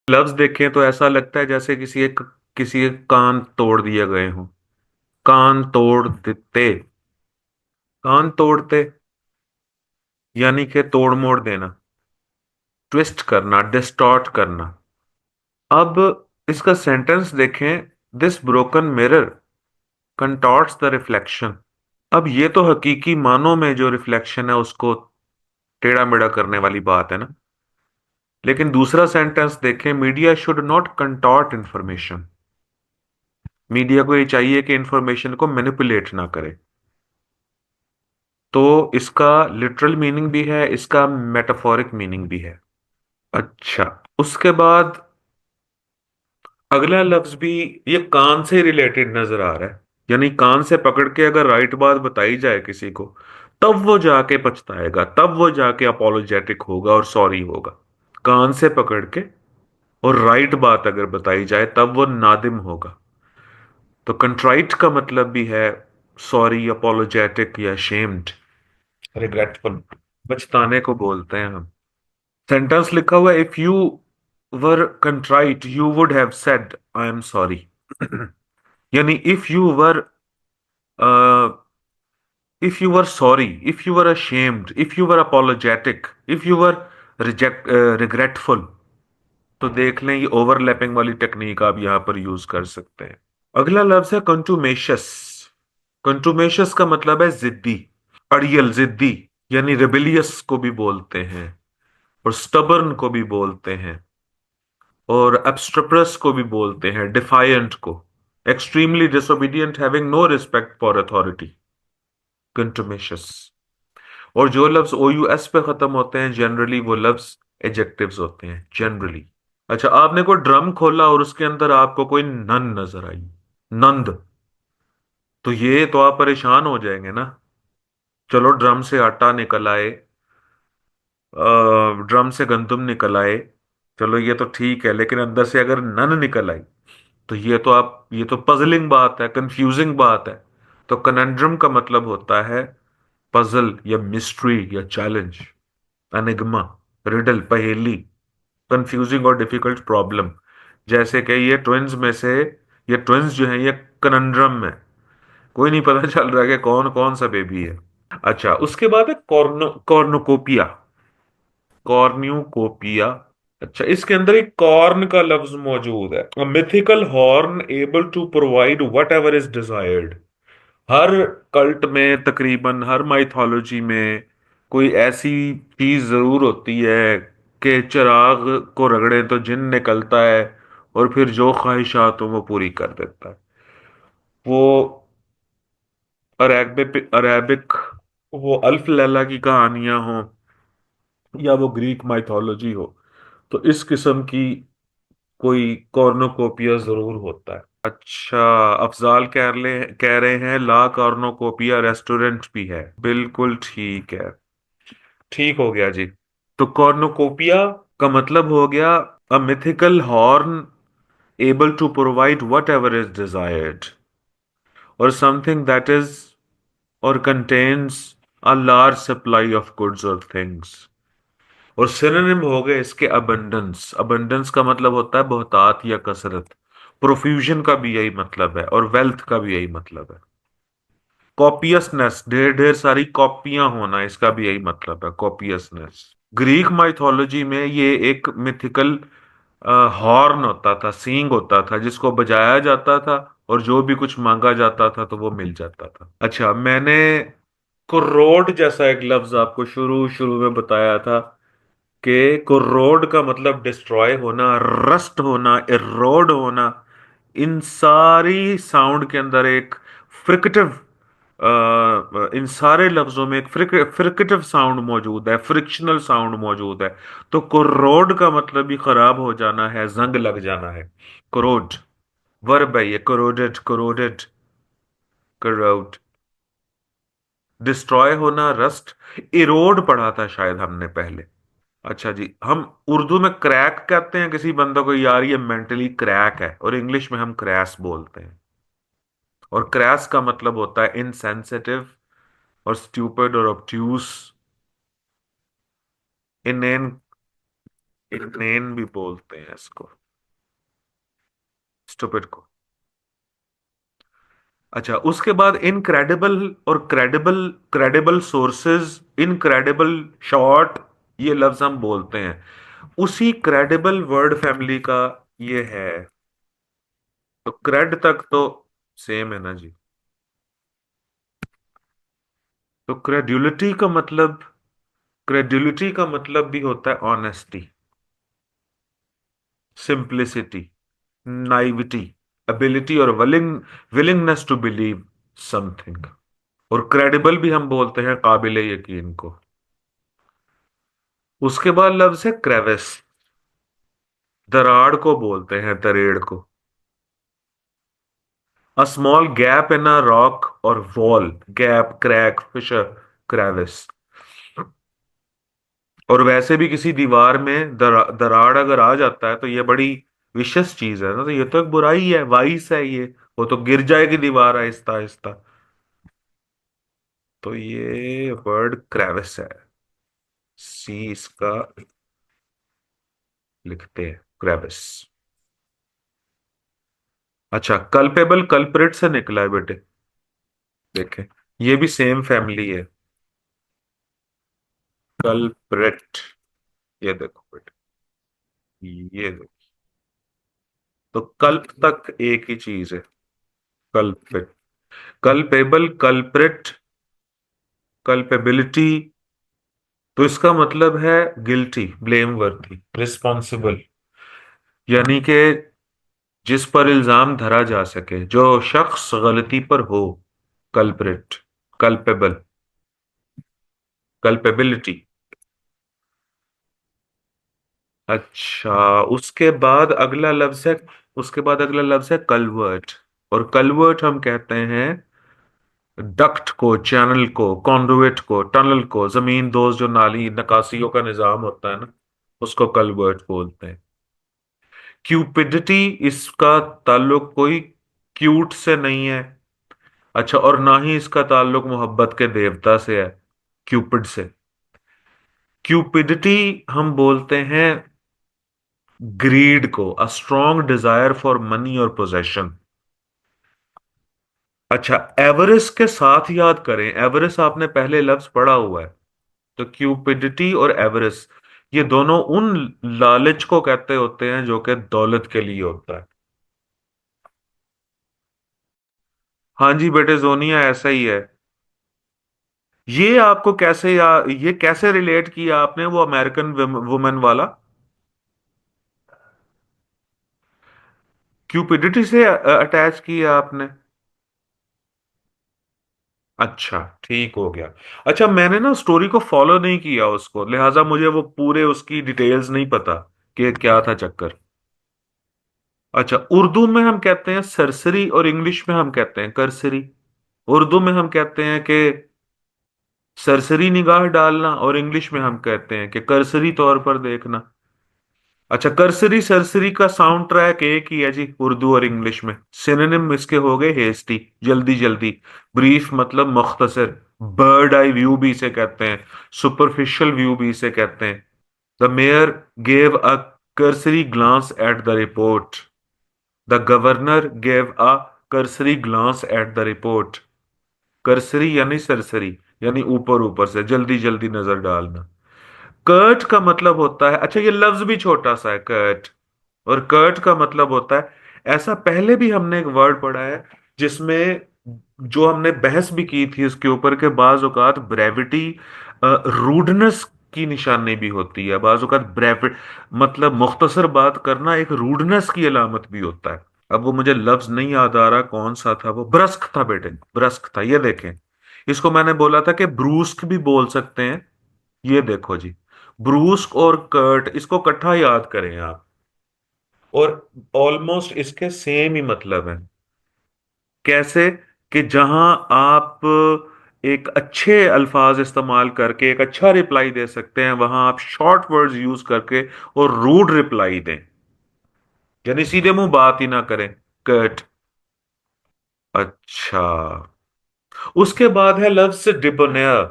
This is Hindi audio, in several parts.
लफ्ज देखें तो ऐसा लगता है जैसे किसी एक कान तोड़ दिए गए हों। कान तोड़ देते। कान तोड़ते यानी कि तोड़ मोड़ देना, ट्विस्ट करना, डिस्टॉर्ट करना। अब इसका सेंटेंस देखें। This broken mirror contorts the reflection. अब ये तो हकीकी मानों में जो रिफ्लेक्शन है उसको टेढ़ा मेढ़ा करने वाली बात है ना। लेकिन दूसरा सेंटेंस देखें। Media should not contort information. Media को ये चाहिए कि इंफॉर्मेशन को मैनिपुलेट ना करे। तो इसका लिटरल मीनिंग भी है, इसका मेटाफोरिक मीनिंग भी है। अच्छा, उसके बाद अगला लफ्ज भी ये कान से रिलेटेड नजर आ रहा है। यानी कान से पकड़ के अगर राइट बात बताई जाए किसी को, तब वो जाके पछताएगा, तब वो जाके अपोलोजेटिक होगा और सॉरी होगा। कान से पकड़ के और राइट बात अगर बताई जाए तब वो नादिम होगा। तो कंट्राइट का मतलब भी है सॉरी, अपोलोजेटिक या शेम्ड, रिग्रेटफुल। पछताने को बोलते हैं हम। सेंटेंस लिखा हुआ है, if you were contrite you would have said I am sorry. यानी if you were sorry, if you were ashamed, if you were apologetic, if you were regretful, तो देख लें ये ओवरलैपिंग वाली टेक्निक आप यहां पर यूज कर सकते हैं। अगला लफ्ज है कंटुमेशियस। कंटुमेशियस का मतलब है जिद्दी, अड़ियल, जिद्दी। यानी रेबिलियस को भी बोलते हैं और स्टबर्न को भी बोलते हैं और एब्स्ट्रपरस को भी बोलते हैं, डिफायंट को। Extremely disobedient, having no respect for authority, contumacious. और जो लफ्ज ओ यू एस पे खत्म होते हैं जनरली वो लफ्ज एजेक्टिव्स होते हैं जनरली। अच्छा, आपने कोई ड्रम खोला और उसके अंदर आपको कोई नन नजर आई, नंद, तो ये तो आप परेशान हो जाएंगे ना। चलो ड्रम से आटा निकल आए, ड्रम से गंदम निकल आए, चलो ये तो ठीक है, लेकिन अंदर से अगर नन निकल आई तो ये तो पजलिंग बात है, कंफ्यूजिंग बात है। तो कनेंड्रम का मतलब होता है पजल या मिस्ट्री या चैलेंज, एनिग्मा, रिडल, पहेली, कंफ्यूजिंग और डिफिकल्ट प्रॉब्लम। जैसे कि ये ट्विंस जो हैं ये कनंड्रम में, कोई नहीं पता चल रहा कि कौन कौन सा बेबी है। अच्छा, उसके बाद है कॉर्नोकोपिया। कॉर्न्यूकोपिया। अच्छा, इसके अंदर एक कॉर्न का लफ्ज मौजूद है। A mythical horn able to provide whatever is desired. हर कल्ट में, तकरीबन हर माइथोलॉजी में कोई ऐसी चीज जरूर होती है कि चिराग को रगड़े तो जिन निकलता है और फिर जो ख्वाहिशात हो वो पूरी कर देता है। वो अरेबिक, वो अल्फ लैला की कहानियां हो या वो ग्रीक माइथोलॉजी हो, तो इस किस्म की कोई कॉर्नोकोपिया जरूर होता है। अच्छा, अफजाल कह रहे हैं ला कॉर्नोकोपिया रेस्टोरेंट भी है। बिल्कुल ठीक है, ठीक हो गया जी। तो कॉर्नोकोपिया का मतलब हो गया a mythical horn able to provide whatever is desired, or something that is or contains a large supply of goods or things. और सिनोनिम हो गए इसके अबंडेंस। अबंडेंस का मतलब होता है बहुतात या कसरत। प्रोफ्यूजन का भी यही मतलब है और वेल्थ का भी यही मतलब है। कॉपियसनेस, ढेर ढेर सारी कॉपियां होना, इसका भी यही मतलब है, कॉपियसनेस। ग्रीक माइथोलॉजी में ये एक मिथिकल हॉर्न होता था, सींग होता था जिसको बजाया जाता था और जो भी कुछ मांगा जाता था तो वो मिल जाता था। अच्छा, मैंने कुर्रोड जैसा एक लफ्ज आपको शुरू शुरू में बताया था कि कुर्रोड का मतलब डिस्ट्रॉय होना, रस्ट होना, इरोड होना। इन सारी साउंड के अंदर एक फ्रिकटिव, इन सारे लफ्जों में एक फ्रिकटिव साउंड मौजूद है, फ्रिक्शनल साउंड मौजूद है। तो कोरोड का मतलब भी खराब हो जाना है, जंग लग जाना है। कोरोड वर्ब है ये, कोरोडेड, कोरोडेड, कोरोड। डिस्ट्रॉय होना, रस्ट, इरोड पढ़ा था शायद हमने पहले। अच्छा जी, हम उर्दू में क्रैक कहते हैं किसी बंदे को, यार ये मेंटली क्रैक है, और इंग्लिश में हम क्रैश बोलते हैं। और क्रैश का मतलब होता है इनसेंसिटिव और स्टूपिड और ऑब्ट्यूस, इनेन इनेन भी बोलते हैं इसको, स्टूपिड को। अच्छा, उसके बाद इनक्रेडिबल और credible, credible sources, incredible, short, ये लफ्ज हम बोलते हैं, उसी क्रेडिबल वर्ड फैमिली का ये है। तो क्रेड तक तो सेम है ना जी। तो क्रेड्यूलिटी का मतलब भी होता है ऑनेस्टी, सिंप्लिसिटी, नाइविटी, एबिलिटी और विलिंगनेस टू बिलीव समथिंग। और क्रेडिबल भी हम बोलते हैं काबिल यकीन को। उसके बाद लफ्ज है क्रेविस, दराड़ को बोलते हैं, दरेड़ को। A small gap in a rock or wall, gap, crack, fissure, crevice. और वैसे भी किसी दीवार में दराड़ अगर आ जाता है तो ये बड़ी विशेष चीज है ना, तो ये तो एक बुराई है, वाइस है ये। वो तो गिर जाएगी दीवार आहिस्ता आहिस्ता। तो ये वर्ड क्रेविस है, सी इसका लिखते हैं, क्रेविस। अच्छा, कल्पेबल कल्प्रिट से निकला है बेटे, देखें, ये भी सेम फैमिली है, कल्प्रिट। ये देखो बेटे, ये देखो। तो कल्प तक एक ही चीज है, कल्पिट, कल्पेबल, कल्प्रिट, कल्पेबिलिटी। तो इसका मतलब है गिल्टी, ब्लेम वर्थी, रिस्पॉन्सिबल, यानी कि जिस पर इल्जाम धरा जा सके, जो शख्स गलती पर हो, कल्प्रिट, कल्पेबल, कल्पेबिलिटी। अच्छा, उसके बाद अगला लफ्ज है कलवर्ट। और कलवर्ट हम कहते हैं डक्ट को, चैनल को, कॉन्डुइट को, टनल को, जमीन दोज जो नाली निकासियों का निजाम होता है ना, उसको कलवर्ट बोलते हैं। क्यूपिडिटी, इसका ताल्लुक कोई क्यूट से नहीं है। अच्छा, और ना ही इसका ताल्लुक मोहब्बत के देवता से है, क्यूपिड से। क्यूपिडिटी हम बोलते हैं ग्रीड को, a strong desire for money और पोजेशन। अच्छा, एवरेस्ट के साथ याद करें, एवरेस्ट आपने पहले लफ्ज पढ़ा हुआ है। तो क्यूपिडिटी और एवरेस्ट, ये दोनों उन लालच को कहते होते हैं जो कि दौलत के लिए होता है। हाँ जी बेटे, जोनिया ऐसा ही है। ये आपको कैसे ये कैसे रिलेट किया आपने वो अमेरिकन वुमेन वाला, क्यूपिडिटी से अटैच किया आपने? अच्छा, ठीक हो गया। अच्छा, मैंने ना स्टोरी को फॉलो नहीं किया उसको, लिहाजा मुझे वो पूरे उसकी डिटेल्स नहीं पता कि क्या था चक्कर। अच्छा, उर्दू में हम कहते हैं सरसरी और इंग्लिश में हम कहते हैं करसरी। उर्दू में हम कहते हैं कि सरसरी निगाह डालना, और इंग्लिश में हम कहते हैं कि करसरी तौर पर देखना। अच्छा, करसरी सरसरी का साउंड ट्रैक एक ही है जी, उर्दू और इंग्लिश में। सिनोनिम इसके हो गए हेस्टी, जल्दी जल्दी, ब्रीफ मतलब मुख्तसर, बर्ड आई व्यू भी इसे कहते हैं, सुपरफिशियल व्यू भी इसे कहते हैं। The mayor gave a cursory glance at the report. The governor gave a cursory glance at the report. cursory यानी सरसरी, यानी ऊपर ऊपर से, जल्दी जल्दी नजर डालना। कर्ट का मतलब होता है, अच्छा ये लफ्ज भी छोटा सा है, कर्ट। और कर्ट का मतलब होता है, ऐसा पहले भी हमने एक वर्ड पढ़ा है जिसमें, जो हमने बहस भी की थी इसके ऊपर, के बाज औकात ब्रेविटी रूडनेस की निशानी भी होती है, बाज औकात ब्रेविट मतलब मुख्तसर बात करना एक रूडनेस की अलामत भी होता है। अब वो मुझे लफ्ज नहीं याद आ रहा कौन सा था, वो ब्रस्क था बेटे, ब्रस्क था। ये देखें, इसको मैंने बोला था कि ब्रूस्क भी बोल सकते हैं। ये देखो जी, ब्रूस्क और कर्ट, इसको इकट्ठा याद करें आप, और ऑलमोस्ट इसके सेम ही मतलब है। कैसे? कि जहां आप एक अच्छे अल्फाज इस्तेमाल करके एक अच्छा रिप्लाई दे सकते हैं, वहां आप शॉर्ट वर्ड्स यूज करके और रूड रिप्लाई दें, यानी सीधे मुंह बात ही ना करें, कट। अच्छा, उसके बाद है लफ्ज डिबोनेयर।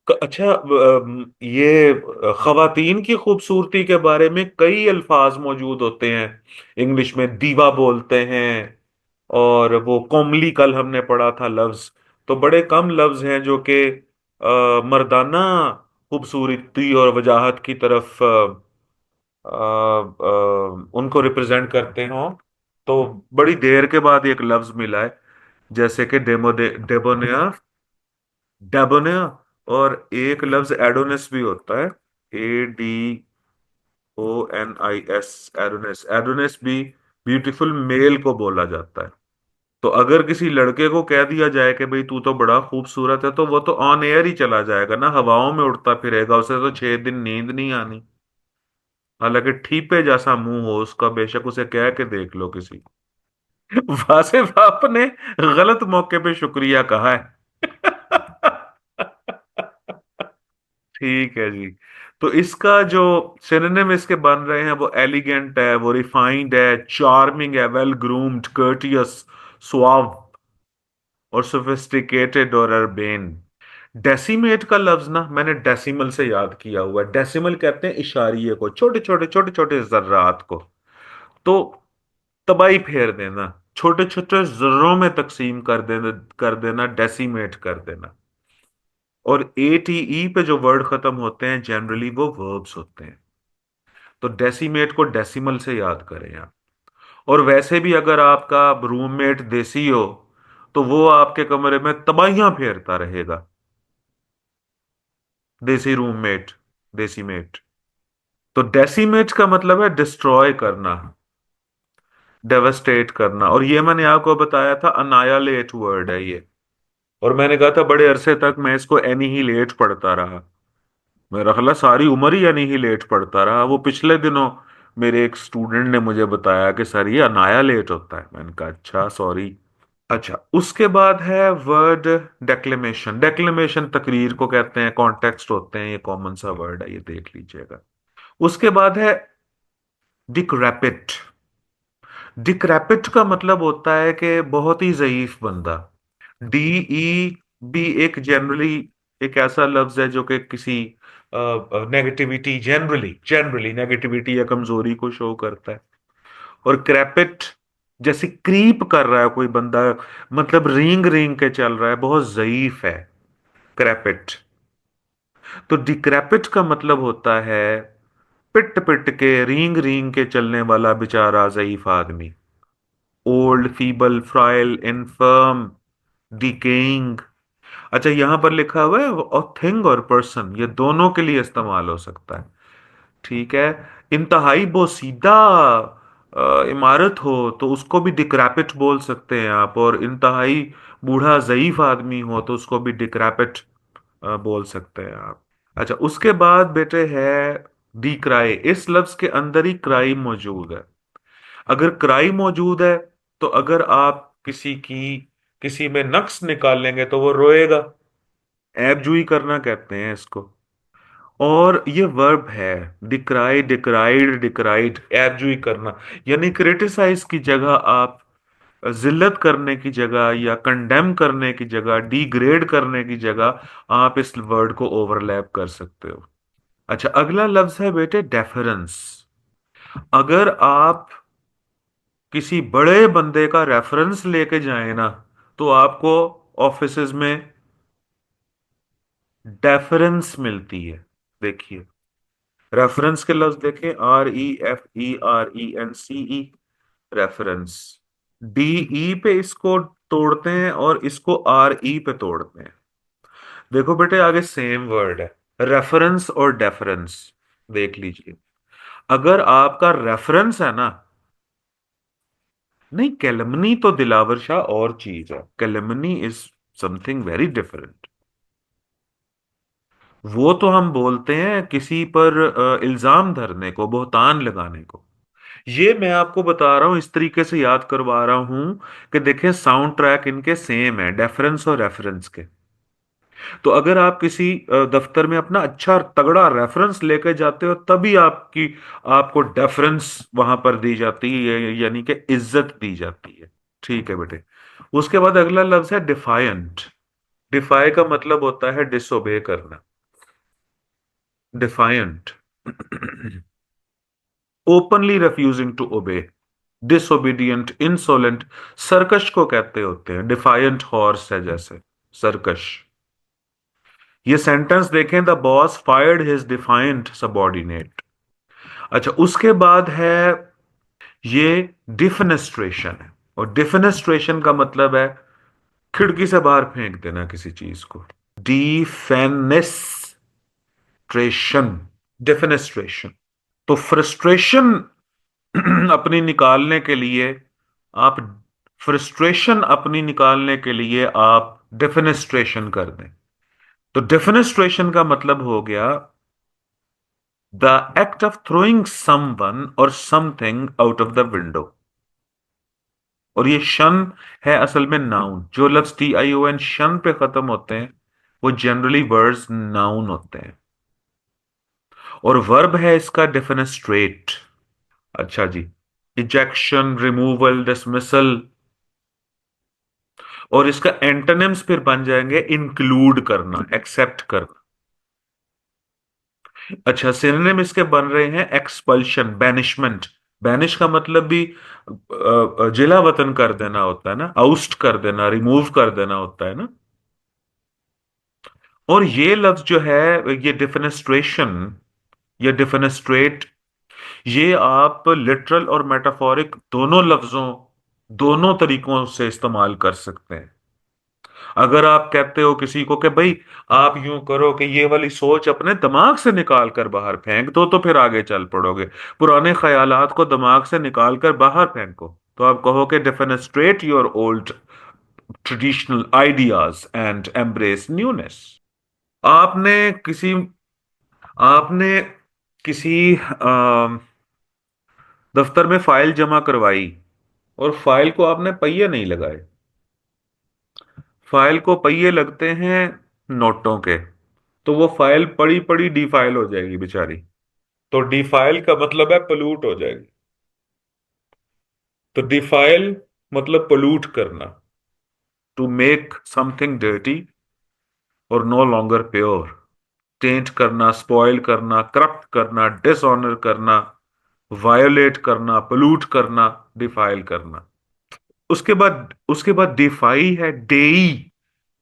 अच्छा, ये खवातीन की खूबसूरती के बारे में कई अल्फाज मौजूद होते हैं। इंग्लिश में दीवा बोलते हैं, और वो कोमली कल हमने पढ़ा था लफ्ज। तो बड़े कम लफ्ज हैं जो कि मर्दाना खूबसूरती और वजाहत की तरफ उनको रिप्रेजेंट करते हो। तो बड़ी देर के बाद एक लफ्ज मिला है, जैसे कि डेबोनिया, डेबोनिया। और एक लफ्ज एडोनिस भी होता है, ADONIS, एडोनिस। एडोनिस भी ब्यूटीफुल मेल को बोला जाता है। तो अगर किसी लड़के को कह दिया जाए कि भाई तू तो बड़ा खूबसूरत है, तो वो तो ऑन एयर ही चला जाएगा ना, हवाओं में उड़ता फिरेगा, उसे तो 6 दिन नींद नहीं आनी। हालांकि ठीपे जैसा मुंह हो उसका, बेशक उसे कह के देख लो किसी। वासिफ आपने गलत मौके पे शुक्रिया कहा है। ठीक है जी। तो इसका जो सिनोनिम इसके बन रहे हैं, वो एलिगेंट है, वो रिफाइंड है, चार्मिंग है, वेल ग्रूम्ड, कर्टियस, सुआव, और सोफिस्टिकेटेड और अर्बेन। डेसिमेट का लफ्ज ना मैंने डेसिमल से याद किया हुआ है। डेसिमल कहते हैं इशारिये को, छोटे छोटे जर्रात को। तो तबाही फेर देना, छोटे छोटे जर्रों में तकसीम कर देना, डेसिमेट कर देना। और ATE पे जो वर्ड खत्म होते हैं जनरली वो वर्ब्स होते हैं। तो डेसिमेट को डेसिमल से याद करें आप। और वैसे भी अगर आपका रूममेट देसी हो, तो वो आपके कमरे में तबाहियां फेरता रहेगा। देसी रूममेट, देसी मेट। तो डेसिमेट का मतलब है डिस्ट्रॉय करना, डेवस्टेट करना। और ये मैंने आपको बताया था अनायालेट वर्ड है ये। और मैंने कहा था बड़े अरसे तक मैं इसको एनिहिलेट पढ़ता रहा। मेरा ख्याल है सारी उम्र ही एनिहिलेट पढ़ता रहा। वो पिछले दिनों मेरे एक स्टूडेंट ने मुझे बताया कि सर ये अनायालेट होता है। मैंने कहा अच्छा सॉरी। अच्छा, उसके बाद है वर्ड डेक्लेमेशन। डेक्लेमेशन तकरीर को कहते हैं, कॉन्टेक्स्ट होते हैं, ये कॉमन सा वर्ड है, ये देख लीजिएगा। उसके बाद है डिक्रैपिट। डिक्रैपिट का मतलब होता है कि बहुत ही ज़ईफ बंदा। DE भी एक जनरली एक ऐसा लफ्ज है जो कि किसी नेगेटिविटी, जनरली जनरली नेगेटिविटी या कमजोरी को शो करता है। और क्रैपिट, जैसे क्रीप कर रहा है कोई बंदा, मतलब रेंग रेंग के चल रहा है, बहुत ज़ईफ है क्रैपिट। तो डिक्रैपिट का मतलब होता है पिट पिट के, रींग रींग के चलने वाला बेचारा ज़ईफ आदमी। Old, feeble, फ्राइल, inform, decaying. अच्छा, यहां पर लिखा हुआ है और थिंग और पर्सन, ये दोनों के लिए इस्तेमाल हो सकता है। ठीक है। इंतहाई बोसीदा इमारत हो तो उसको भी डिक्रैपिट बोल सकते हैं आप। और इंतहाई बूढ़ा ज़ईफ आदमी हो तो उसको भी डिक्रैपिट बोल सकते हैं आप। अच्छा, उसके बाद बेटे है डी क्राई। इस लफ्ज के अंदर ही क्राई मौजूद है। अगर क्राई मौजूद है, तो अगर आप किसी में नक्स निकालेंगे तो वो रोएगा। ऐबजुई करना कहते हैं इसको। और ये वर्ब है, डिक्राई, डिक्राइड, डिक्राइड, ऐबजुई करना। यानी क्रिटिसाइज की जगह आप, जिल्लत करने की जगह या कंडेम करने की जगह, डिग्रेड करने की जगह आप इस वर्ड को ओवरलैप कर सकते हो। अच्छा, अगला लफ्ज है बेटे डेफरेंस। अगर आप किसी बड़े बंदे का रेफरेंस लेके जाए ना, तो आपको ऑफिसेज में डेफरेंस मिलती है। देखिए, रेफरेंस के लफ्ज देखें, REFERENCE, रेफरेंस। DE पे इसको तोड़ते हैं और इसको RE पे तोड़ते हैं। देखो बेटे, आगे सेम वर्ड है, रेफरेंस और डेफरेंस। देख लीजिए, अगर आपका रेफरेंस है ना, नहीं, कैलमनी तो दिलावर शाह और चीज है। कैलमनी इज समथिंग वेरी डिफरेंट। वो तो हम बोलते हैं किसी पर इल्जाम धरने को, बहतान लगाने को। ये मैं आपको बता रहा हूं, इस तरीके से याद करवा रहा हूं कि देखें साउंड ट्रैक इनके सेम है, डेफरेंस और रेफरेंस के। तो अगर आप किसी दफ्तर में अपना अच्छा तगड़ा रेफरेंस लेकर जाते हो, तभी आपको डेफरेंस वहां पर दी जाती है, यानी कि इज्जत दी जाती है। ठीक है बेटे। उसके बाद अगला लफ्ज है डिफायंट। डिफाई का मतलब होता है डिसोबे करना। Defiant, openly refusing to obey, disobedient, insolent, सरकश को कहते होते हैं, डिफायंट हॉर्स है जैसे, सरकश। ये सेंटेंस देखें, the boss fired his defiant subordinate. अच्छा, उसके बाद है ये डिफेनेस्ट्रेशन है, और डिफेनेस्ट्रेशन का मतलब है खिड़की से बाहर फेंक देना किसी चीज को। डिफेनेस्ट्रेशन, डिफेनेस्ट्रेशन। तो फ्रस्ट्रेशन अपनी निकालने के लिए आप फ्रस्ट्रेशन अपनी निकालने के लिए आप डिफेनेस्ट्रेशन कर दें। तो डिफेनेस्ट्रेशन का मतलब हो गया the act of throwing someone or something out of the window. और ये शन है असल में नाउन। जो लफ्ज TION शन पे खत्म होते हैं वो जनरली वर्ड्स नाउन होते हैं। और वर्ब है इसका डिफेनेस्ट्रेट। अच्छा जी, इजेक्शन, रिमूवल, डिसमिसल। और इसका एंटोनिम्स फिर बन जाएंगे इंक्लूड करना, एक्सेप्ट करना। अच्छा, सिनोनिम इसके बन रहे हैं एक्सपल्शन, बैनिशमेंट। बैनिश का मतलब भी जिला वतन कर देना होता है ना, आउस्ट कर देना, रिमूव कर देना होता है ना। और ये लफ्ज जो है, ये डिफेनेस्ट्रेशन, ये डिफेनेस्ट्रेट, ये आप लिटरल और मेटाफोरिक दोनों लफ्जों, दोनों तरीकों से इस्तेमाल कर सकते हैं। अगर आप कहते हो किसी को कि भाई आप यूं करो कि ये वाली सोच अपने दिमाग से निकाल कर बाहर फेंक दो, तो फिर आगे चल पड़ोगे। पुराने ख्यालात को दिमाग से निकाल कर बाहर फेंको, तो आप कहो कि defenestrate your old traditional ideas and embrace newness. आपने किसी आपने किसी दफ्तर में फाइल जमा करवाई, और फाइल को आपने पहिए नहीं लगाए। फाइल को पहिए लगते हैं नोटों के, तो वो फाइल पड़ी पड़ी डिफाइल हो जाएगी बेचारी। तो डिफाइल का मतलब है पोल्यूट हो जाएगी। तो डिफाइल मतलब पोल्यूट करना, टू मेक समथिंग डर्टी और नो लॉन्गर प्योर। टेंट करना, स्पॉइल करना, करप्ट करना, डिसऑनर करना, वायोलेट करना, पोल्यूट करना, डिफाइल करना। उसके बाद डिफाई है, डेई,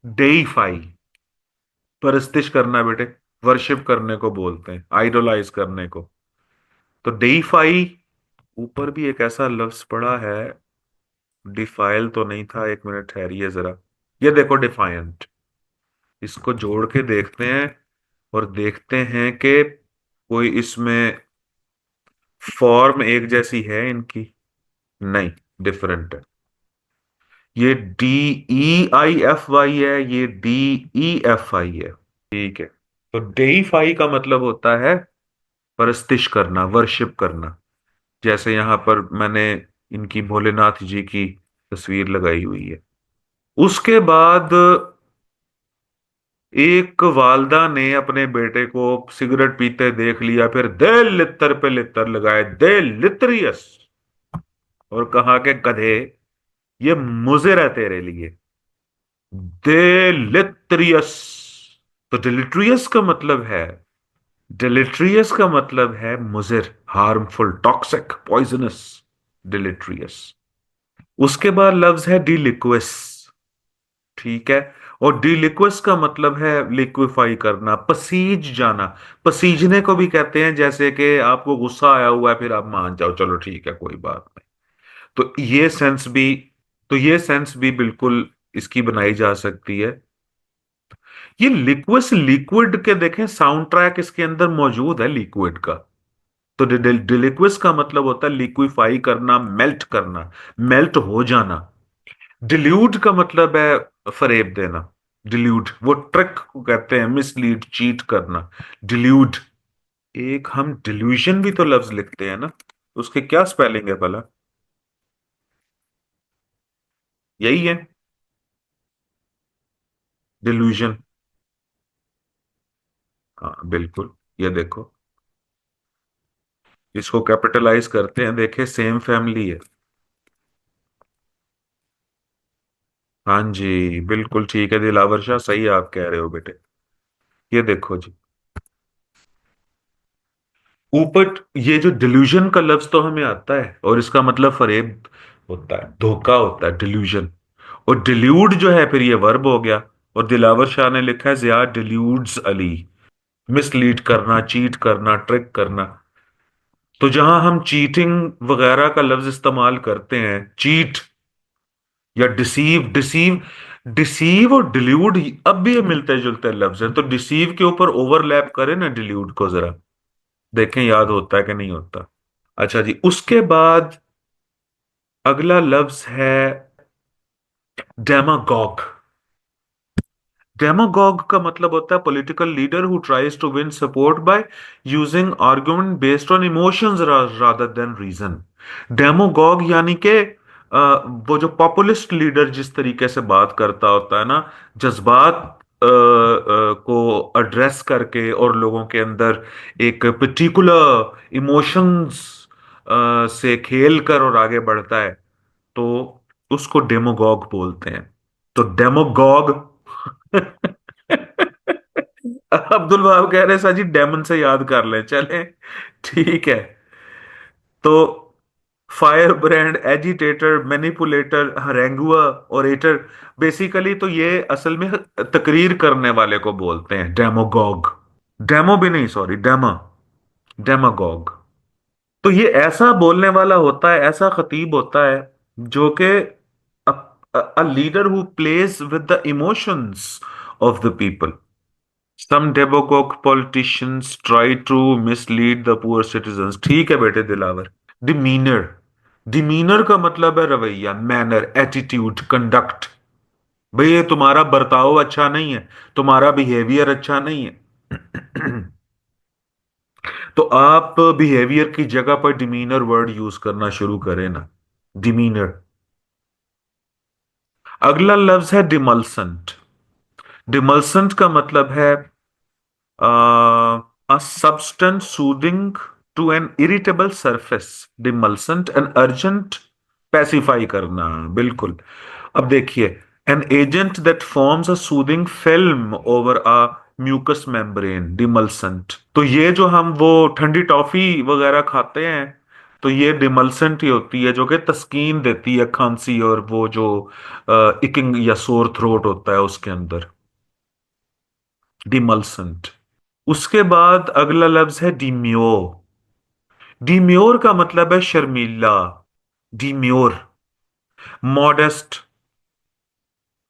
डेईफाई, परस्तिश करना बेटे, वर्शिप करने को बोलते हैं, आइडोलाइज करने को। तो डेईफाई। ऊपर भी एक ऐसा लफ्ज पड़ा है, डिफाइल तो नहीं था, एक मिनट ठहरिए जरा। ये देखो डिफायंट, इसको जोड़ के देखते हैं और देखते हैं कि कोई इसमें फॉर्म एक जैसी है इनकी। नहीं, डिफरेंट है। ये DEIFY है, ये DEFI है। ठीक है। तो डेईफाई का मतलब होता है परस्तिश करना, वर्शिप करना। जैसे यहां पर मैंने इनकी भोलेनाथ जी की तस्वीर लगाई हुई है। उसके बाद एक वालदा ने अपने बेटे को सिगरेट पीते देख लिया, फिर दे लित्तर पे लित्तर लगाए, दे लित्रियस, और कहा कि गधे, ये मुजिर है तेरे लिए, दे लित्रियस। तो डिलिट्रियस का मतलब है, डिलिट्रियस का मतलब है मुजिर, हार्मफुल, टॉक्सिक, पॉइजनस, डिलिट्रियस। उसके बाद लफ्ज है डिलिक्विस। ठीक है। और डिलिक्विस का मतलब है लिक्विफाई करना, पसीज जाना। पसीजने को भी कहते हैं, जैसे कि आपको गुस्सा आया हुआ है, फिर आप मान जाओ चलो ठीक है कोई बात नहीं। तो ये सेंस भी तो ये सेंस भी बिल्कुल इसकी बनाई जा सकती है। ये लिक्विस, लिक्विड के देखें साउंड ट्रैक इसके अंदर मौजूद है लिक्विड का। तो डिलिक्विस का मतलब होता है लिक्विफाई करना, मेल्ट करना, मेल्ट हो जाना। डिल्यूड का मतलब है फरेब देना। डिल्यूड, वो ट्रिक को कहते हैं, मिसलीड, चीट करना, डिल्यूड। एक हम डिल्यूजन भी तो लफ्ज लिखते हैं ना, उसके क्या स्पेलिंग है भला? यही है, डिल्यूजन। हाँ बिल्कुल, ये देखो, इसको कैपिटलाइज करते हैं, देखे सेम फैमिली है। हाँ जी बिल्कुल ठीक है दिलावर शाह, सही आप कह रहे हो बेटे। ये देखो जी, ऊपर ये जो डिल्यूजन का लफ्ज तो हमें आता है, और इसका मतलब फरेब होता है, धोखा होता है, डिल्यूजन। और डिल्यूड जो है फिर ये वर्ब हो गया। और दिलावर शाह ने लिखा है, जिया डिल्यूड्स अली। मिसलीड करना, चीट करना, ट्रिक करना। तो जहां हम चीटिंग वगैरह का लफ्ज इस्तेमाल करते हैं, चीट या डिसीव, डिसीव और डिल्यूड अब भी ये मिलते जुलते लफ्ज हैं। तो डिसीव के ऊपर ओवरलैप करें ना डिल्यूड को, जरा देखें याद होता है कि नहीं होता। अच्छा जी, उसके बाद अगला लफ्ज है डेमागॉग। डेमागॉग का मतलब होता है political leader who tries to win support by using argument based on emotions rather than reason. Demagogue यानी कि वो जो पॉपुलिस्ट लीडर जिस तरीके से बात करता होता है ना, जज्बात को एड्रेस करके और लोगों के अंदर एक पर्टिकुलर इमोशंस से खेल कर और आगे बढ़ता है, तो उसको डेमोगॉग बोलते हैं। तो डेमोगॉग अब्दुल वहाब कह रहे हैं, साजी डेमन से याद कर लें, चलें, ठीक है। तो fire brand, agitator, manipulator, haranguer, orator, basically तो ये असल में तकरीर करने वाले को बोलते हैं डेमोगॉग। डेमो भी नहीं, सॉरी, डेमा, डेमागॉग। तो ये ऐसा बोलने वाला होता है, ऐसा खतीब होता है जो कि a leader who plays with the emotions of the people. Some demagogue politicians try to mislead the poor citizens। ठीक है बेटे दिलावर। डिमीनर, डिमीनर का मतलब है रवैया, मैनर, एटीट्यूड, कंडक्ट। भाई ये तुम्हारा बर्ताव अच्छा नहीं है, तुम्हारा बिहेवियर अच्छा नहीं है, तो आप बिहेवियर की जगह पर डिमीनर वर्ड यूज करना शुरू करें ना, डिमीनर। अगला लफ्ज है डिमल्सेंट। डिमल्सेंट का मतलब है a substance soothing to an irritable surface, demulcent, an urgent, pacify करना, बिल्कुल। अब देखिए, an agent that forms a soothing film over a mucous membrane, demulcent। तो ये जो हम वो ठंडी टॉफी वगैरह खाते हैं, तो ये डिमल्सेंट ही होती है, जो कि तस्कीन देती है खांसी और वो जो इकिंग या सोर थ्रोट होता है उसके अंदर, डिमल्सेंट। उसके बाद अगला लफ्ज है डिम्योर। डिम्योर का मतलब है शर्मीला, demure. Modest,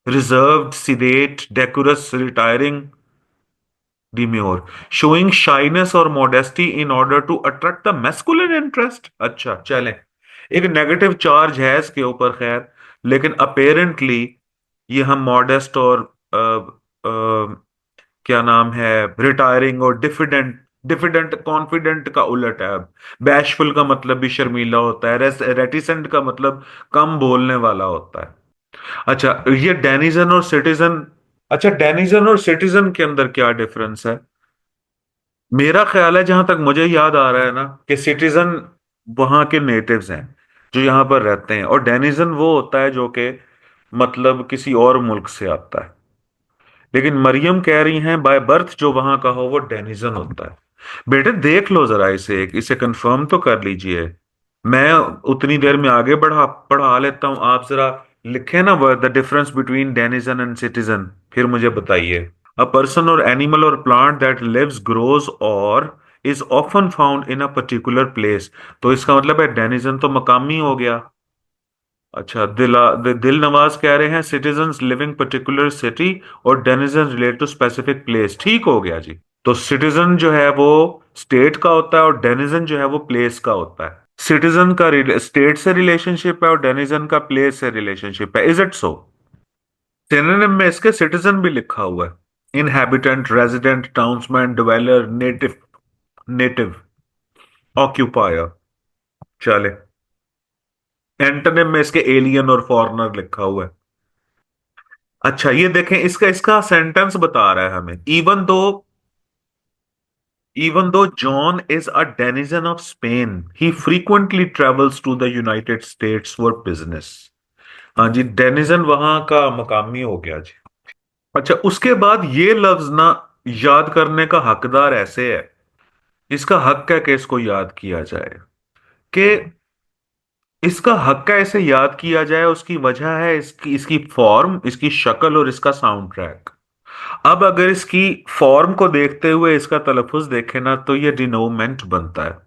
reserved, sedate, decorous, retiring, demure. Showing shyness or modesty in order to attract the masculine interest. अच्छा चलें, एक नेगेटिव चार्ज है इसके ऊपर, खैर, लेकिन अपेरेंटली ये हम मॉडेस्ट और क्या नाम है, रिटायरिंग और डिफिडेंट, डिफिडेंट कॉन्फिडेंट का उलट है। अब बैशफुल का मतलब भी शर्मीला होता है, रेटिसेंट का मतलब कम बोलने वाला होता है। अच्छा, ये डेनिजन और सिटीजन। अच्छा, डेनिजन और सिटीजन के अंदर क्या डिफरेंस है? मेरा ख्याल है, जहां तक मुझे याद आ रहा है ना, कि सिटीजन वहां के नेटिव्स हैं जो यहां पर रहते हैं, और डेनिजन वो होता है जो कि मतलब किसी और मुल्क से आता है। लेकिन मरियम कह रही हैं बाय बर्थ जो वहां का हो वो डेनिजन होता है। बेटे देख लो जरा इसे, इसे कंफर्म तो कर लीजिए। मैं उतनी देर में आगे पढ़ा लेता हूं, आप जरा लिखें ना the difference between denizen and citizen, फिर मुझे बताइए। अ पर्सन और एनिमल और प्लांट दैट लिव्स, ग्रोज और is often found in a particular place. तो इसका मतलब है डेनिजन तो मकामी हो गया। अच्छा, दिल नवाज कह रहे हैं सिटीजन्स लिविंग पर्टिकुलर सिटी और denizen relate to specific place. ठीक हो गया जी। तो सिटीजन जो है वो स्टेट का होता है और डेनिजन जो है वो प्लेस का होता है। सिटीजन का स्टेट से रिलेशनशिप है और डेनिजन का प्लेस से रिलेशनशिप है। Is it so? सिनोनिम में इसके सिटीजन भी लिखा हुआ है, inhabitant, resident, townsman, dweller, native, native, occupier. चले, एंटोनिम में इसके एलियन और फॉरेनर लिखा हुआ है। अच्छा, ये देखें, इसका इसका सेंटेंस बता रहा है हमें, even though John is a denizen of Spain he frequently travels to the United States for business. हाँ जी, डेनिजन वहां का मकामी हो गया जी। अच्छा, उसके बाद ये लफ्ज ना याद करने का हकदार ऐसे है, इसका हक है कि इसको याद किया जाए, कि इसका हक कैसे याद किया जाए। उसकी वजह है इसकी इसकी फॉर्म, इसकी शक्ल और इसका साउंड ट्रैक। अब अगर इसकी फॉर्म को देखते हुए इसका तलफ़ुज़ देखें ना, तो ये डिनोमेंट बनता है,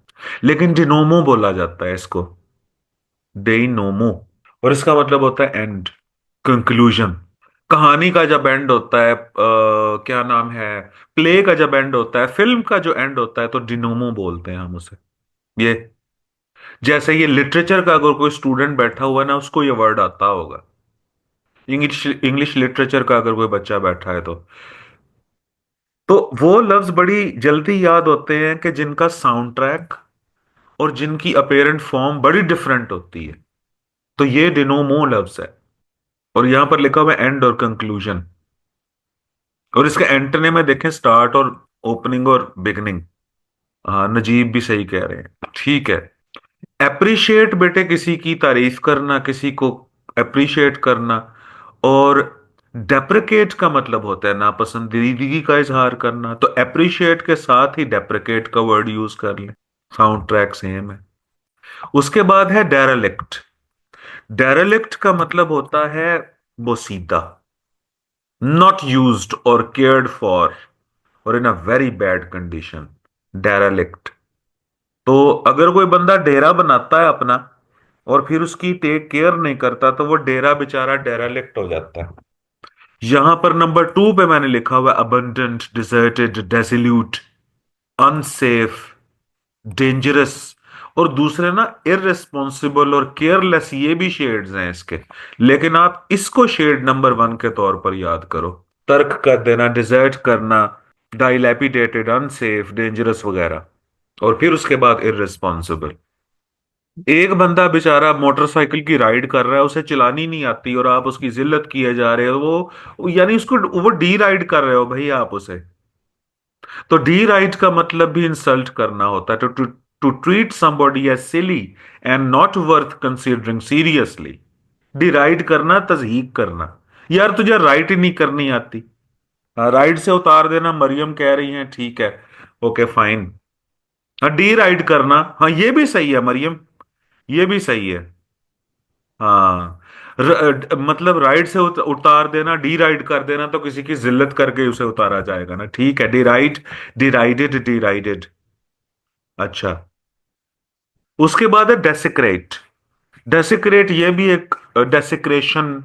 लेकिन डिनोमो बोला जाता है इसको, डेइनोमो। और इसका मतलब होता है एंड, कंक्लूजन। कहानी का जब एंड होता है, क्या नाम है, प्ले का जब एंड होता है, फिल्म का जो एंड होता है, तो डिनोमो बोलते हैं हम उसे। ये जैसे ये लिटरेचर का अगर कोई स्टूडेंट बैठा हुआ है ना, उसको ये वर्ड आता होगा। इंग्लिश इंग्लिश लिटरेचर का अगर कोई बच्चा बैठा है तो वो लफ्ज बड़ी जल्दी याद होते हैं कि जिनका साउंड ट्रैक और जिनकी अपेरेंट फॉर्म बड़ी डिफरेंट होती है। तो ये डिनोमो लफ्ज है, और यहां पर लिखा हुआ है एंड और कंक्लूजन। और इसके एंटने में देखें, स्टार्ट और ओपनिंग और बिगनिंग। हाँ, नजीब भी सही कह रहे हैं, ठीक है। अप्रिशिएट बेटे, किसी की तारीफ करना, किसी को अप्रिशिएट करना। और डेप्रिकेट का मतलब होता है नापसंदीदगी का इजहार करना, तो अप्रिशिएट के साथ ही डेप्रिकेट का वर्ड यूज कर लें, साउंड ट्रैक सेम है। उसके बाद है डेरेलिक्ट। डेरेलिक्ट का मतलब होता है बोसीदा, नॉट यूज्ड और केयर्ड फॉर, और इन अ वेरी बैड कंडीशन, डेरेलिक्ट। तो अगर कोई बंदा डेरा बनाता है अपना और फिर उसकी टेक केयर नहीं करता, तो वो डेरा बेचारा डेरालिक्ट हो जाता है। यहां पर नंबर 2 पे मैंने लिखा हुआ अबंडेंट, डिजर्टेड, डेसिल्यूट, अनसेफ, डेंजरस। और दूसरे ना इररिस्पॉन्सिबल और केयरलेस, ये भी शेड्स हैं इसके। लेकिन आप इसको शेड नंबर 1 के तौर पर याद करो। तर्क कर देना, डिजर्ट करना, डाइलैपिडेटेड, अनसेफ, डेंजरस वगैरह। और फिर उसके बाद इररिस्पॉन्सिबल। एक बंदा बेचारा मोटरसाइकिल की राइड कर रहा है, उसे चलानी नहीं आती, और आप उसकी जिल्लत किए जा रहे हो, वो यानी उसको वो डी राइड कर रहे हो भाई आप उसे। तो डी राइड का मतलब भी इंसल्ट करना होता है। To treat somebody as silly and not worth considering seriously. Deride करना, तजहीक करना। यार तुझे राइड ही नहीं करनी आती। हाँ, राइड से उतार देना, मरियम कह रही हैं, ठीक है, ओके फाइन। हाँ, डी राइड करना, हाँ ये भी सही है मरियम, ये भी सही है। हाँ, मतलब राइड से उतार देना, डी राइड कर देना, तो किसी की जिल्लत करके उसे उतारा जाएगा ना, ठीक है, डी राइड, डिराइडेड, डिराइडेड। अच्छा, उसके बाद है डेसिक्रेट। डेसिक्रेट ये भी एक डेसिक्रेशन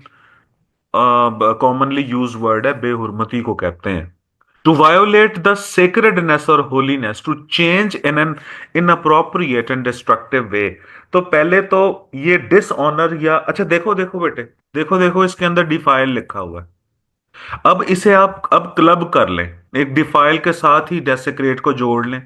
कॉमनली यूज वर्ड है, बेहुरमती को कहते हैं। To violate the sacredness or holiness, to change in an inappropriate and destructive way. तो पहले तो ये डिसऑनर, या अच्छा देखो देखो बेटे, देखो देखो इसके अंदर डिफाइल लिखा हुआ है। अब इसे आप अब क्लब कर लें, एक डिफाइल के साथ ही डेसिक्रेट को जोड़ लें।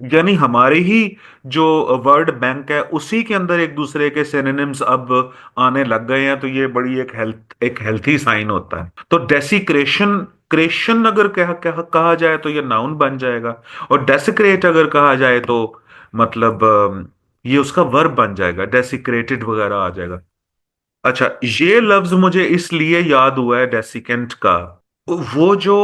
यानी हमारे ही जो वर्ड बैंक है, उसी के अंदर एक दूसरे के सिनोनिम्स अब आने लग गए हैं। तो ये बड़ी एक हेल्थी साइन होता है। तो डेसिक्रेशन, क्रेशन अगर कहा जाए तो ये नाउन बन जाएगा। और डेसिक्रेट अगर कहा जाए तो मतलब ये उसका वर्ब बन जाएगा, डेसिक्रेटेड वगैरह आ जाएगा। अच्छा, ये लफ्ज मुझे इसलिए याद हुआ है डेसिकेंट का। वो जो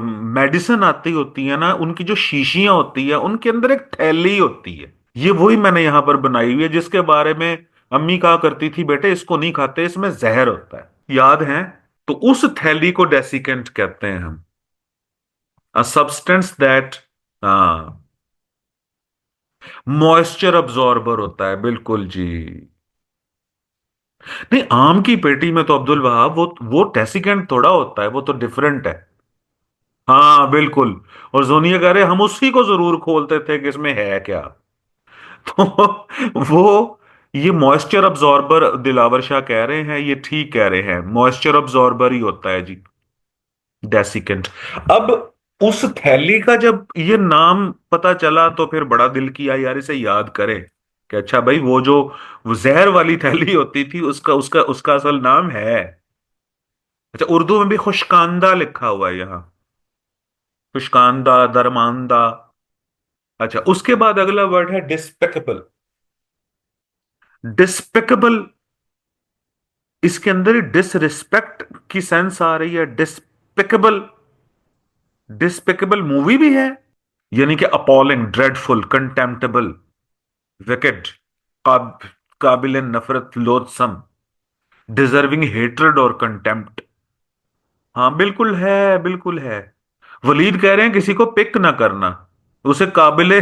मेडिसिन आती होती है ना, उनकी जो शीशियां होती है, उनके अंदर एक थैली होती है। ये वही मैंने यहां पर बनाई हुई है, जिसके बारे में अम्मी कहा करती थी, बेटे इसको नहीं खाते, इसमें जहर होता है, याद है। तो उस थैली को डेसिकेंट कहते हैं हम, अ सब्सटेंस दैट, हाँ, मॉइस्चर अब्जॉर्बर होता है, बिल्कुल जी। नहीं, आम की पेटी में तो अब्दुल वहाब वो डेसिकेंट थोड़ा होता है, वो तो डिफरेंट है। हाँ बिल्कुल। और जोनिया कह रहे हम उसी को जरूर खोलते थे कि इसमें है क्या। तो वो ये मॉइस्चर अब्जॉर्बर, दिलावर शाह कह रहे हैं, ये ठीक कह रहे हैं, मॉइस्चर अब्जॉर्बर ही होता है जी, डेसिकेंट। अब उस थैली का जब ये नाम पता चला, तो फिर बड़ा दिल किया यार इसे याद करें, कि अच्छा भाई वो जहर वाली थैली होती थी, उसका उसका उसका असल नाम है। अच्छा, उर्दू में भी खुशकांदा लिखा हुआ है यहाँ, खुशकांदा, दरमांदा। अच्छा, उसके बाद अगला वर्ड है डिस्पेकेबल। डिस्पेकेबल, इसके अंदर डिसरिस्पेक्ट की सेंस आ रही है, डिस्पेकेबल। डिस्पेकेबल मूवी भी है, यानी कि अपॉलिंग, ड्रेडफुल, कंटेम्प्टेबल, विकेड, काब, काबिल नफरत, लोथसम, डिजर्विंग हेट्रेड और कंटेम्प्ट। हाँ बिल्कुल है, बिल्कुल है। वलीद कह रहे हैं किसी को पिक ना करना, उसे काबिले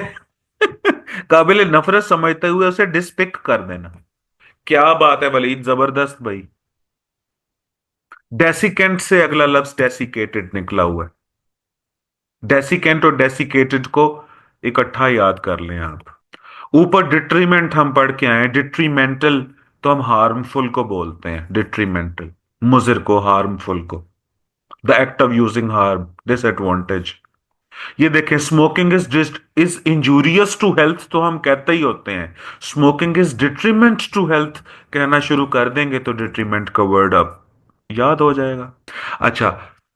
काबिले नफरत समझते हुए उसे डिसपिक कर देना। क्या बात है वलीद, जबरदस्त भाई। डेसिकेंट से अगला लफ्ज डेसिकेटेड निकला हुआ है। डेसिकेंट और डेसिकेटेड को इकट्ठा याद कर लें आप। ऊपर डिट्रीमेंट हम पढ़ के आए, डिट्रीमेंटल तो हम हार्मफुल को बोलते हैं, डिट्रीमेंटल, मुजिर को, हार्मफुल को। The act of using harm, disadvantage. ये देखें, smoking is injurious to health तो हम कहते ही होते हैं। Smoking is detriment to health कहना शुरू कर देंगे तो डिट्रीमेंट का वर्ड अब याद हो जाएगा। अच्छा,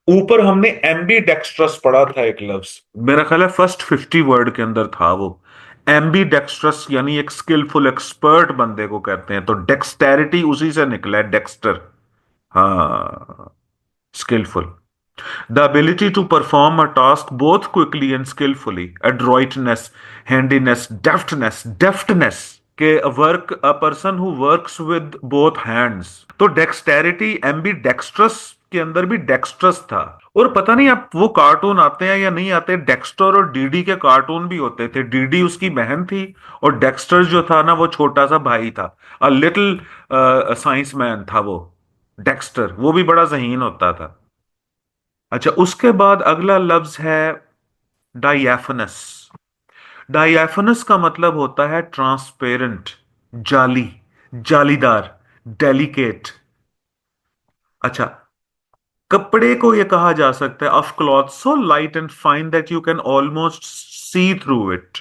ऊपर हमने एम्बी डेक्स्ट्रस पढ़ा था एक लफ्ज, मेरा ख्याल है फर्स्ट 50 वर्ड के अंदर था वो। एम्बी डेक्स्ट्रस यानी एक स्किलफुल एक्सपर्ट बंदे को कहते हैं, तो डेक्सटेरिटी उसी से निकला है, डेक्स्टर। हाँ, skilful. The ability to perform a task both quickly and skillfully, adroitness, handiness, deftness के work, a person who works with both hands। तो डेक्सटेरिटी, एम्बी डेक्स्ट्रस के अंदर भी डेक्स्ट्रस था। और पता नहीं अब वो कार्टून आते हैं या नहीं आते, डेक्स्टर और डीडी के कार्टून भी होते थे। डीडी उसकी बहन थी और डेक्स्टर जो था ना वो छोटा सा भाई था, अ लिटिल साइंस मैन था वो डेक्स्टर, वो भी बड़ा जहीन होता था। अच्छा, उसके बाद अगला लफ्ज है डाइएफनस। डाइएफनस का मतलब होता है ट्रांसपेरेंट, जाली, जालीदार, डेलिकेट। अच्छा, कपड़े को यह कहा जा सकता है of cloth so light and fine that you can almost see through it.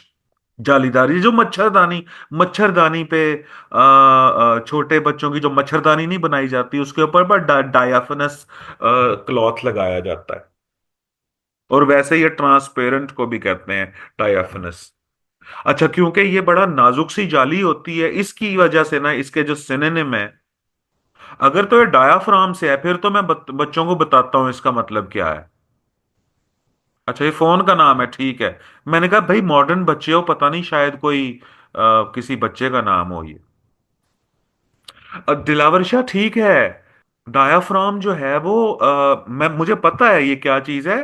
जालीदार, ये जो मच्छरदानी, मच्छरदानी पे छोटे बच्चों की जो मच्छरदानी नहीं बनाई जाती उसके ऊपर पर डायाफनस क्लॉथ लगाया जाता है। और वैसे ये ट्रांसपेरेंट को भी कहते हैं डायाफनस। अच्छा, क्योंकि ये बड़ा नाजुक सी जाली होती है इसकी वजह से ना इसके जो सिनोनिम है, अगर तो ये डायाफ्राम से है फिर तो मैं बच्चों को बताता हूं इसका मतलब क्या है। अच्छा, ये फोन का नाम है, ठीक है। मैंने कहा भाई मॉडर्न बच्चे हो, पता नहीं शायद कोई किसी बच्चे का नाम हो ये। दिलावर शाह, ठीक है। डायाफ्राम जो है वो मैं मुझे पता है ये क्या चीज है।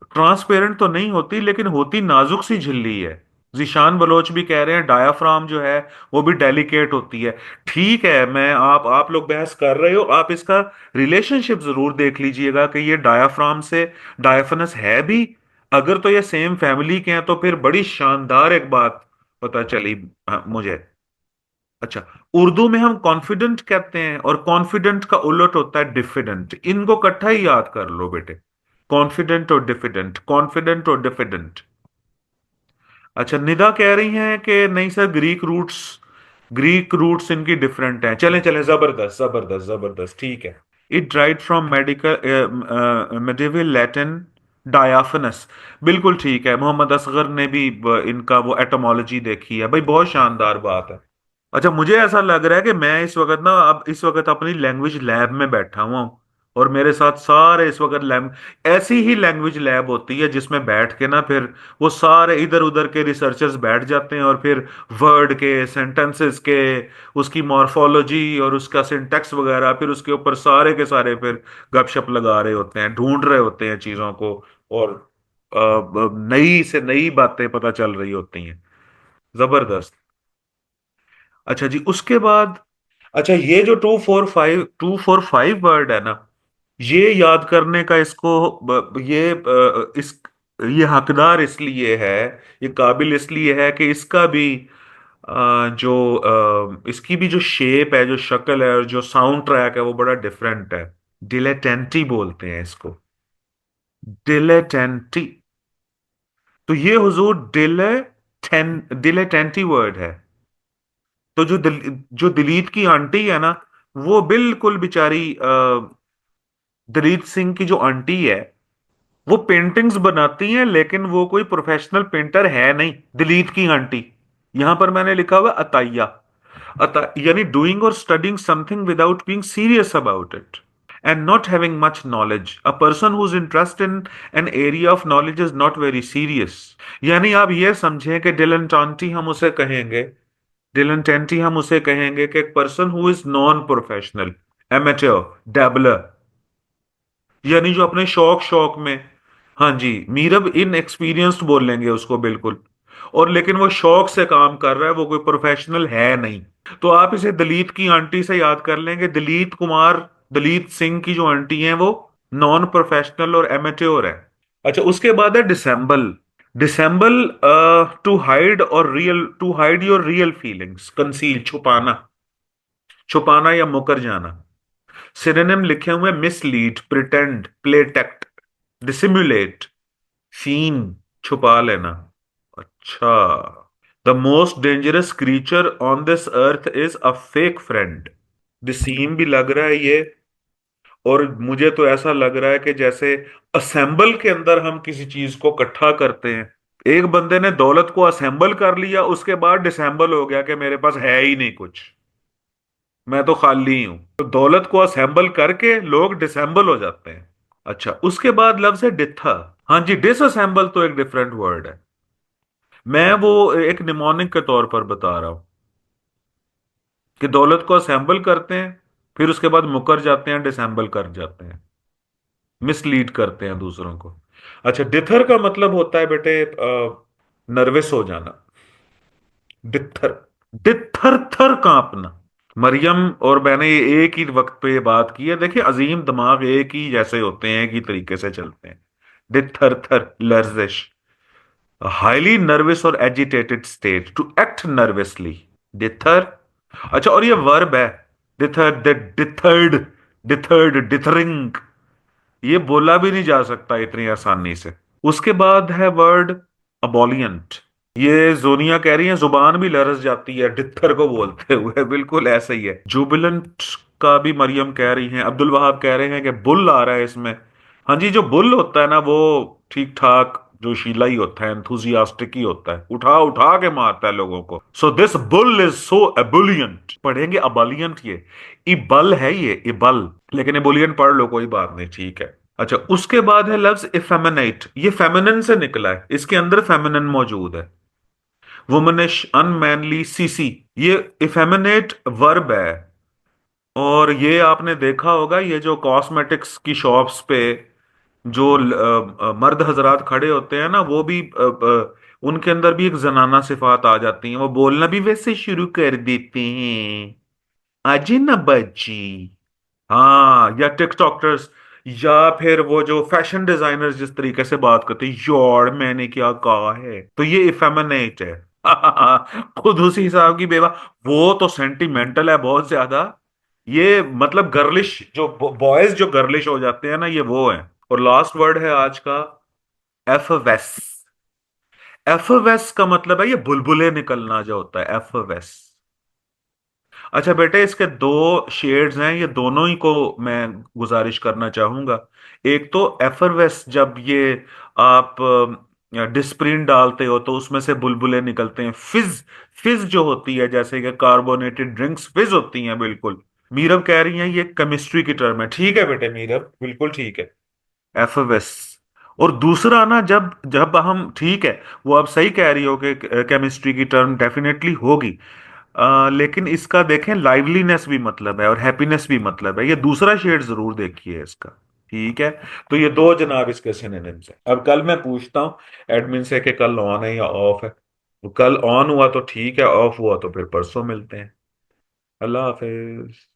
ट्रांसपेरेंट तो नहीं होती लेकिन होती नाजुक सी झिल्ली है। जिशान बलोच भी कह रहे हैं डायाफ्राम जो है वो भी डेलिकेट होती है। ठीक है, मैं आप लोग बहस कर रहे हो, आप इसका रिलेशनशिप जरूर देख लीजिएगा कि ये डायाफ्राम से डायाफनस है भी। अगर तो ये सेम फैमिली के हैं तो फिर बड़ी शानदार एक बात पता चली मुझे। अच्छा, उर्दू में हम कॉन्फिडेंट कहते हैं और कॉन्फिडेंट का उलट होता है डिफिडेंट। इनको इकट्ठा ही याद कर लो बेटे, कॉन्फिडेंट और डिफिडेंट, कॉन्फिडेंट और डिफिडेंट। अच्छा, निदा कह रही हैं कि नहीं सर, ग्रीक रूट्स इनकी डिफरेंट हैं। चलें चलें, जबरदस्त जबरदस्त जबरदस्त, ठीक है। It derive from medical medieval Latin, diaphanous. बिल्कुल ठीक है, मोहम्मद असगर ने भी इनका वो एटमोलॉजी देखी है भाई, बहुत शानदार बात है। अच्छा, मुझे ऐसा लग रहा है कि मैं इस वक्त ना, अब इस वक्त अपनी लैंग्वेज लैब में बैठा हुआ हूँ और मेरे साथ सारे इस वक्त लैंग ऐसी ही लैंग्वेज लैब होती है जिसमें बैठ के ना फिर वो सारे इधर उधर के रिसर्चर्स बैठ जाते हैं और फिर वर्ड के, सेंटेंसेस के, उसकी मॉर्फोलॉजी और उसका सिंटैक्स वगैरह, फिर उसके ऊपर सारे के सारे फिर गपशप लगा रहे होते हैं, ढूंढ रहे होते हैं चीजों को। और नई से नई बातें पता चल रही होती हैं। जबरदस्त। अच्छा जी, उसके बाद, अच्छा ये जो 245 वर्ड है ना, ये याद करने का इसको ये हकदार इसलिए है, ये काबिल इसलिए है कि इसका भी इसकी भी जो शेप है, जो शक्ल है और जो साउंड ट्रैक है वो बड़ा डिफरेंट है। डिलेटेंटी बोलते हैं इसको, डिलेटेंटी। तो ये हुजूर डिलेटेंटी वर्ड है। तो जो दिलीत की आंटी है ना, वो बिल्कुल बेचारी दलीत सिंह की जो आंटी है वो पेंटिंग्स बनाती हैं लेकिन वो कोई प्रोफेशनल पेंटर है नहीं, दिलीत की आंटी। यहां पर मैंने लिखा हुआ अताया, यानी डूइंग और studying something without being serious about it. and not having much knowledge. A person whose interest in an area of knowledge is not very serious. यानी आप ये समझें कि dilettanti हम उसे कहेंगे, dilettanti हम उसे कहेंगे कि एक person who is non professional, amateur, dabbler, यानी जो अपने शौक शौक में, हाँ जी, मीरब इन एक्सपीरियंस्ड बोल लेंगे उसको बिल्कुल, और लेकिन वो शौक से काम कर रहा है, वो कोई प्रोफेशनल है नहीं। तो आप इसे दलीत की आंटी से याद कर लेंगे, दलीत कुमार, दलीत सिंह की जो आंटी हैं वो नॉन प्रोफेशनल और एमेच्योर है। अच्छा, उसके बाद है dissemble. Dissemble, to hide your real feelings, conceal, छुपाना, छुपाना या मुकर जाना। सिनोनिम लिखे हुए, mislead, pretend, play act, dissimulate, सीन, छुपा लेना। अच्छा, the most dangerous creature on this earth is a fake friend. डिसीम भी लग रहा है ये, और मुझे तो ऐसा लग रहा है कि जैसे असेंबल के अंदर हम किसी चीज को इकट्ठा करते हैं, एक बंदे ने दौलत को असेंबल कर लिया, उसके बाद डिसेंबल हो गया कि मेरे पास है ही नहीं कुछ, मैं तो खाली हूं। तो दौलत को असेंबल करके लोग डिसेंबल हो जाते हैं। अच्छा, उसके बाद लफ्ज है डिथर। हाँ जी, डिसअसेंबल तो एक डिफरेंट वर्ड है, मैं वो एक निमोनिक के तौर पर बता रहा हूं कि दौलत को असेंबल करते हैं, फिर उसके बाद मुकर जाते हैं, डिसेंबल कर जाते हैं, मिसलीड करते हैं दूसरों को। अच्छा, डिथर का मतलब होता है बेटे नर्वस हो जाना, डिथर, डिथर थर कांपना। मरियम और मैंने ये एक ही वक्त पे ये बात की है, देखिए अजीम दिमाग एक ही जैसे होते हैं, एक ही तरीके से चलते हैं। डिथर थर, लर्जिश, highly nervous or agitated state, to act nervously, dither. अच्छा, और ये वर्ब है, डिथर, डिथर्ड, डिथर्ड, डिथरिंग, ये बोला भी नहीं जा सकता इतनी आसानी से। उसके बाद है वर्ड अबॉलियंट। ये जोनिया कह रही है जुबान भी लरस जाती है डित्थर को बोलते हुए, बिल्कुल ऐसा ही है। जुबिलेंट का भी मरियम कह रही है, अब्दुल वहाब कह रहे हैं कि बुल आ रहा है इसमें। हाँ जी, जो बुल होता है ना वो ठीक ठाक जोशीला ही होता है, एंथुजियास्टिक ही होता है, उठा उठा के मारता है लोगों को। So this bull is so ebullient, पढ़ेंगे अबलियंट, ये इबल है, ये इबल, लेकिन एबुलियंट पढ़ लो, कोई बात नहीं, ठीक है। अच्छा, उसके बाद है लफ्ज इफेमिनेट, ये फेमिनिन से निकला है, इसके अंदर फेमिनिन मौजूद है। वुमनिश, अनमैनली, सीसी, ये इफेमिनेट वर्ब है। और ये आपने देखा होगा, ये जो कॉस्मेटिक्स की शॉप्स पे जो मर्द हजरात खड़े होते हैं ना, वो भी उनके अंदर भी एक जनाना सिफात आ जाती है, वो बोलना भी वैसे शुरू कर देते हैं, अजी ना बच्ची। हाँ, या टिकटॉकर्स, या फिर वो जो फैशन डिजाइनर्स जिस तरीके से बात करते हैं, यार मैंने क्या कहा है, तो ये इफेमिनेट है। खुद उसी साहब की बेवा, वो तो सेंटिमेंटल है बहुत ज्यादा। ये मतलब गर्लिश, जो बॉयज जो गर्लिश हो जाते हैं ना, ये वो है। और लास्ट वर्ड है आज का, एफवेस। एफवेस का मतलब है ये बुलबुले निकलना जो होता है, एफवेस। अच्छा बेटे, इसके दो शेड्स हैं, ये दोनों ही को मैं गुजारिश करना चाहूंगा। एक तो एफरवेस, जब ये आप डिस्प्रिन डालते हो तो उसमें से बुलबुले निकलते हैं। फिज, फिज जो होती है, जैसे कि कार्बोनेटेड ड्रिंक्स फिज होती हैं, बिल्कुल। मीरब कह रही हैं ये केमिस्ट्री की टर्म है, ठीक है बेटे मीरब, बिल्कुल ठीक है, एफएस। और दूसरा ना, जब जब हम, ठीक है, वो आप सही कह रही हो कि केमिस्ट्री की टर्म डेफिनेटली होगी, लेकिन इसका देखें लाइवलीनेस भी मतलब है और हैप्पीनेस भी मतलब है, ये दूसरा शेड जरूर देखिए इसका, ठीक है। तो ये दो जनाब इसके सिनोनिम्स हैं। अब कल मैं पूछता हूँ एडमिन से कि कल ऑन है या ऑफ है, तो कल ऑन हुआ तो ठीक है, ऑफ हुआ तो फिर परसों मिलते हैं। अल्लाह हाफिज।